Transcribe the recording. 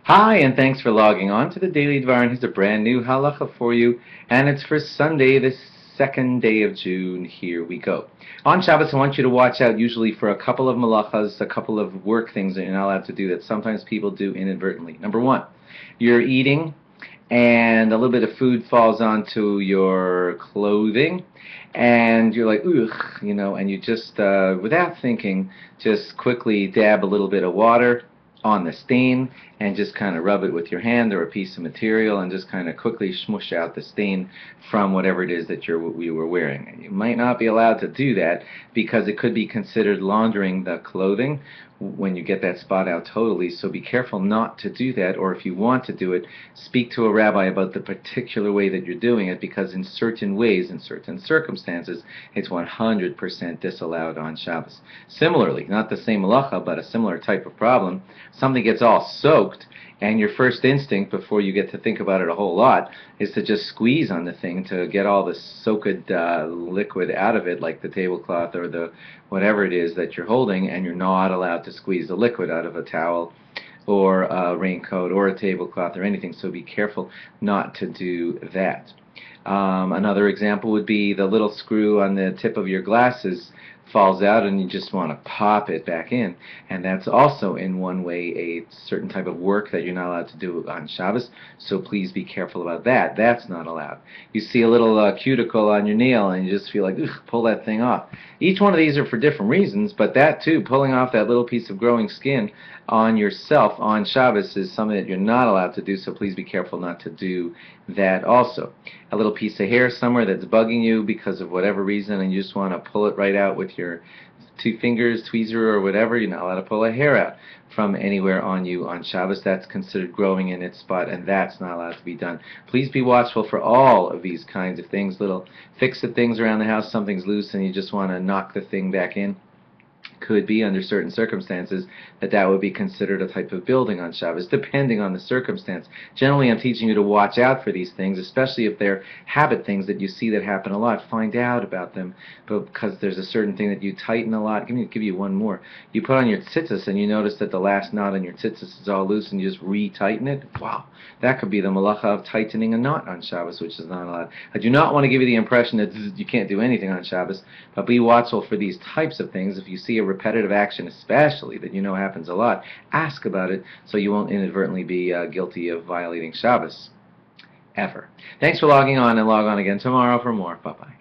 Hi, and thanks for logging on to the Daily Dvar, and here's a brand new halacha for you, and it's for Sunday, the second day of June. Here we go. On Shabbos, I want you to watch out usually for a couple of malachas, a couple of work things that you're not allowed to do that sometimes people do inadvertently. Number one, you're eating, and a little bit of food falls onto your clothing, and you're like, ugh, and you just, without thinking, just quickly dab a little bit of water on the stain and just kind of rub it with your hand or a piece of material and just kind of quickly smush out the stain from whatever it is that you were wearing. And you might not be allowed to do that because it could be considered laundering the clothing when you get that spot out totally, so be careful not to do that, or if you want to do it, speak to a rabbi about the particular way that you're doing it, because in certain ways, in certain circumstances, it's 100% disallowed on Shabbos. Similarly, not the same halacha, but a similar type of problem, something gets all soaked, and your first instinct, before you get to think about it a whole lot, is to just squeeze on the thing to get all the soaked liquid out of it, like the tablecloth or the whatever it is that you're holding, and you're not allowed to squeeze the liquid out of a towel or a raincoat or a tablecloth or anything, so be careful not to do that. Another example would be the little screw on the tip of your glasses falls out and you just want to pop it back in, and that's also in one way a certain type of work that you're not allowed to do on Shabbos, so please be careful about that. That's not allowed. You see a little cuticle on your nail and you just feel like, ugh, pull that thing off. Each one of these are for different reasons, but that too, pulling off that little piece of growing skin on yourself on Shabbos is something that you're not allowed to do, so please be careful not to do that also. A little piece of hair somewhere that's bugging you because of whatever reason and you just want to pull it right out with your two fingers, tweezer or whatever, you're not allowed to pull a hair out from anywhere on you on Shabbos. That's considered growing in its spot, and that's not allowed to be done. Please be watchful for all of these kinds of things, little fix-it things around the house, something's loose and you just want to knock the thing back in. Could be, under certain circumstances, that would be considered a type of building on Shabbos, depending on the circumstance. Generally, I'm teaching you to watch out for these things, especially if they're habit things that you see that happen a lot. Find out about them, but because there's a certain thing that you tighten a lot. Give you one more. You put on your tzitzis and you notice that the last knot on your tzitzis is all loose and you just re-tighten it. Wow, that could be the malacha of tightening a knot on Shabbos, which is not allowed. I do not want to give you the impression that you can't do anything on Shabbos, but be watchful for these types of things. If you see a repetitive action, especially that you know happens a lot, ask about it so you won't inadvertently be guilty of violating Shabbos ever. Thanks for logging on, and log on again tomorrow for more. Bye-bye.